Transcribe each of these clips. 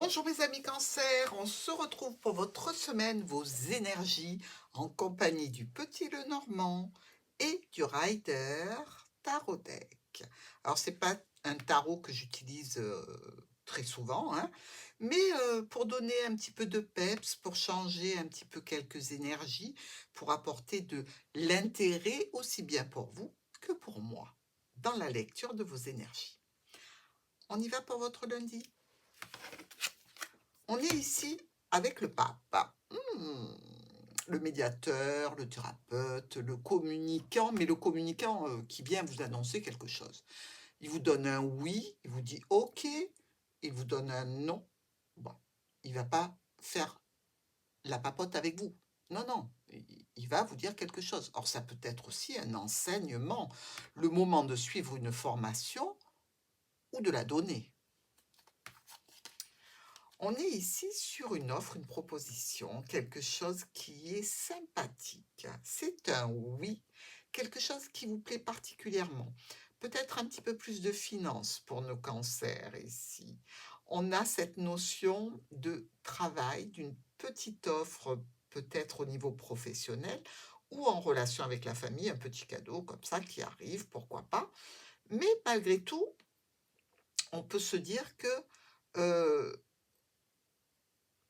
Bonjour mes amis cancer, on se retrouve pour votre semaine, vos énergies, en compagnie du Petit Lenormand et du Rider Tarot Deck. Alors c'est pas un tarot que j'utilise très souvent, hein, mais pour donner un petit peu de peps, pour changer un petit peu quelques énergies, pour apporter de l'intérêt aussi bien pour vous que pour moi dans la lecture de vos énergies. On y va pour votre lundi. On est ici avec le pape, le médiateur, le thérapeute, le communicant, mais le communicant qui vient vous annoncer quelque chose. Il vous donne un oui, il vous dit OK, il vous donne un non. Bon, il va pas faire la papote avec vous. Non, non, il va vous dire quelque chose. Or, ça peut être aussi un enseignement, le moment de suivre une formation ou de la donner. On est ici sur une offre, une proposition, quelque chose qui est sympathique. C'est un oui, quelque chose qui vous plaît particulièrement. Peut-être un petit peu plus de finances pour nos cancers ici. On a cette notion de travail, d'une petite offre peut-être au niveau professionnel ou en relation avec la famille, un petit cadeau comme ça qui arrive, pourquoi pas. Mais malgré tout, on peut se dire que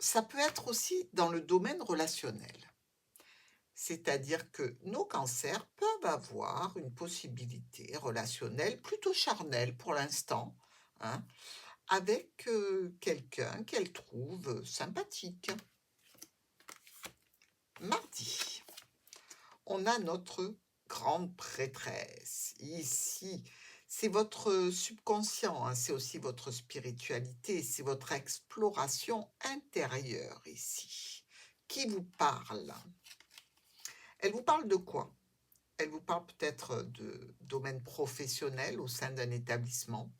ça peut être aussi dans le domaine relationnel. C'est-à-dire que nos cancers peuvent avoir une possibilité relationnelle plutôt charnelle pour l'instant, hein, avec quelqu'un qu'elles trouvent sympathique. Mardi, on a notre grande prêtresse. Ici, c'est votre subconscient, hein, c'est aussi votre spiritualité, c'est votre exploration intérieure ici, qui vous parle. Elle vous parle de quoi? Elle vous parle peut-être de domaine professionnel au sein d'un établissement,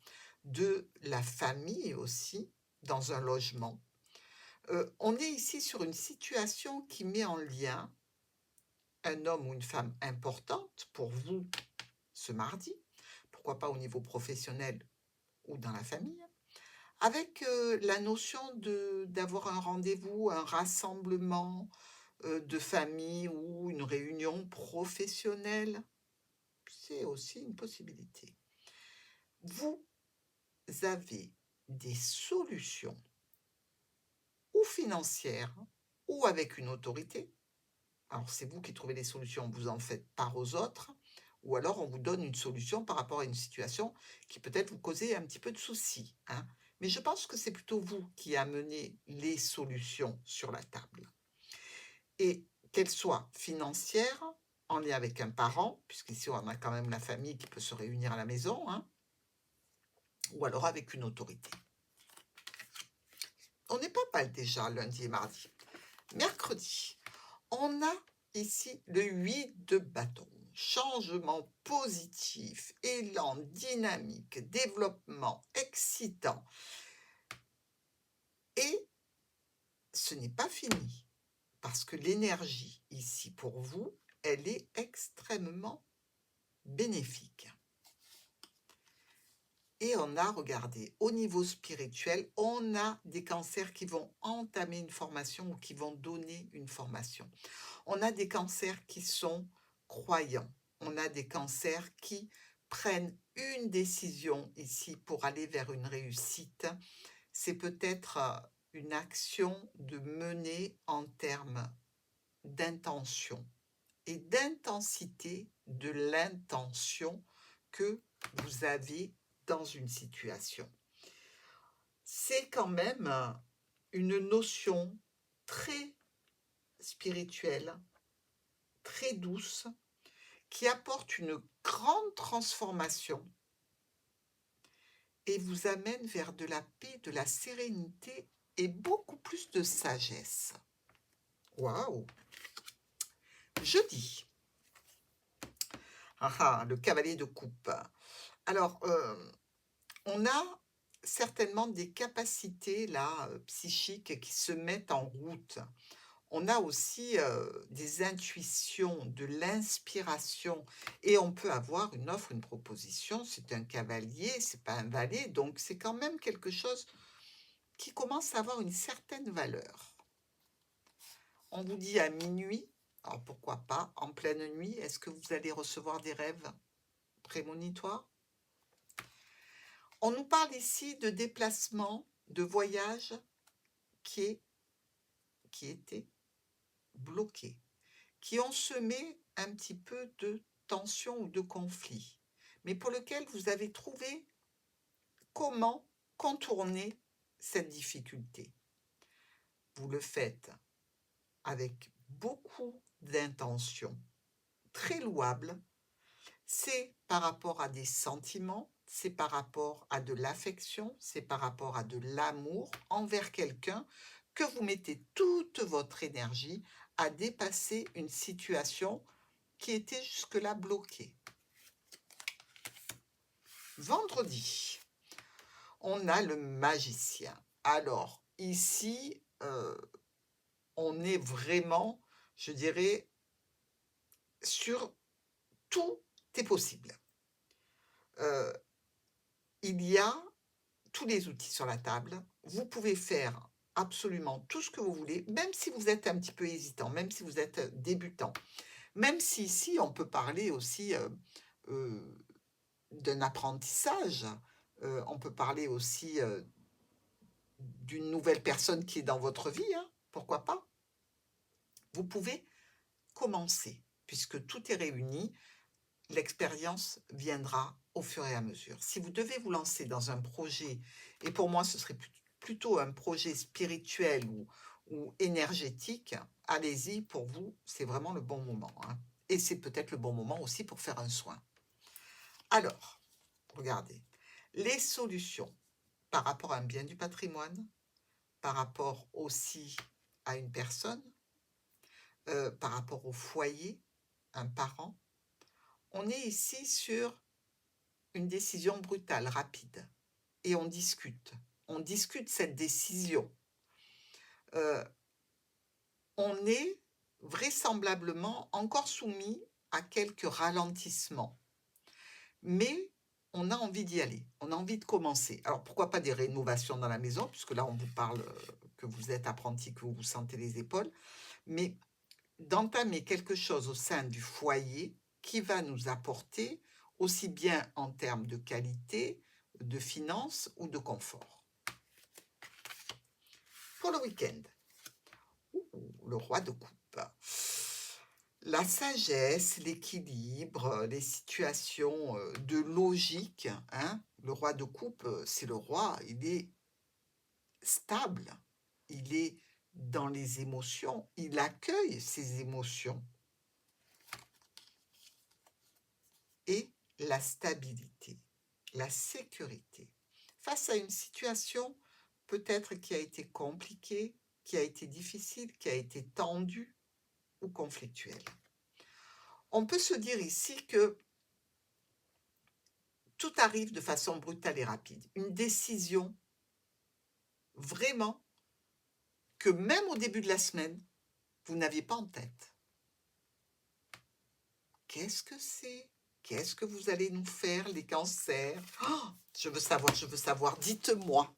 de la famille aussi, dans un logement. On est ici sur une situation qui met en lien un homme ou une femme importante pour vous ce mardi, pourquoi pas au niveau professionnel ou dans la famille, avec la notion d'avoir un rendez-vous, un rassemblement de famille ou une réunion professionnelle. C'est aussi une possibilité. Vous avez des solutions ou financières ou avec une autorité. Alors c'est vous qui trouvez les solutions, vous en faites part aux autres, ou alors on vous donne une solution par rapport à une situation qui peut-être vous causait un petit peu de soucis, hein. Mais je pense que c'est plutôt vous qui amenez les solutions sur la table. Et qu'elles soient financières, en lien avec un parent, puisqu'ici on a quand même la famille qui peut se réunir à la maison, hein, ou alors avec une autorité. On n'est pas mal déjà lundi et mardi. Mercredi, on a ici le 8 de bâton. Changement positif, élan, dynamique, développement, excitant. Et ce n'est pas fini, parce que l'énergie ici pour vous, elle est extrêmement bénéfique. Et on a, regardé au niveau spirituel, on a des cancers qui vont entamer une formation ou qui vont donner une formation. On a des cancers qui sont croyants. On a des cancers qui prennent une décision ici pour aller vers une réussite. C'est peut-être une action de mener en termes d'intention et d'intensité de l'intention que vous avez dans une situation. C'est quand même une notion très spirituelle, très douce, qui apporte une grande transformation et vous amène vers de la paix, de la sérénité et beaucoup plus de sagesse. Waouh! Jeudi. Ah ah, le cavalier de coupe. Alors, on a certainement des capacités là, psychiques qui se mettent en route. On a aussi, des intuitions, de l'inspiration et on peut avoir une offre, une proposition. C'est un cavalier, c'est pas un valet, donc c'est quand même quelque chose qui commencent à avoir une certaine valeur. On vous dit à minuit, alors pourquoi pas, en pleine nuit, est-ce que vous allez recevoir des rêves prémonitoires? On nous parle ici de déplacement, de voyage qui étaient bloqués, qui ont semé un petit peu de tension ou de conflit, mais pour lequel vous avez trouvé comment contourner cette difficulté. Vous le faites avec beaucoup d'intention, très louable. C'est par rapport à des sentiments, c'est par rapport à de l'affection, c'est par rapport à de l'amour envers quelqu'un que vous mettez toute votre énergie à dépasser une situation qui était jusque-là bloquée. Vendredi, on a le magicien. Alors, ici, on est vraiment, je dirais, sur tout est possible. Il y a tous les outils sur la table. Vous pouvez faire absolument tout ce que vous voulez, même si vous êtes un petit peu hésitant, même si vous êtes débutant. Même si ici, on peut parler aussi d'un apprentissage, on peut parler aussi d'une nouvelle personne qui est dans votre vie, hein, pourquoi pas? Vous pouvez commencer, puisque tout est réuni, l'expérience viendra au fur et à mesure. Si vous devez vous lancer dans un projet, et pour moi ce serait plutôt un projet spirituel ou énergétique, allez-y, pour vous, c'est vraiment le bon moment, hein. Et c'est peut-être le bon moment aussi pour faire un soin. Alors, regardez, les solutions par rapport à un bien du patrimoine, par rapport aussi à une personne, par rapport au foyer, un parent, on est ici sur une décision brutale, rapide, et on discute. On discute cette décision. On est vraisemblablement encore soumis à quelques ralentissements, mais on a envie d'y aller, on a envie de commencer. Alors pourquoi pas des rénovations dans la maison, puisque là on vous parle que vous êtes apprenti, que vous vous sentez les épaules, mais d'entamer quelque chose au sein du foyer qui va nous apporter aussi bien en termes de qualité, de finances ou de confort. Pour le week-end, le roi de coupe. La sagesse, l'équilibre, les situations de logique, hein. Le roi de coupe, c'est le roi, il est stable, il est dans les émotions, il accueille ses émotions. Et la stabilité, la sécurité. Face à une situation peut-être qui a été compliquée, qui a été difficile, qui a été tendue ou conflictuelle. On peut se dire ici que tout arrive de façon brutale et rapide. Une décision vraiment que même au début de la semaine, vous n'aviez pas en tête. Qu'est-ce que c'est? Qu'est-ce que vous allez nous faire, les cancers? Oh, je veux savoir, dites-moi.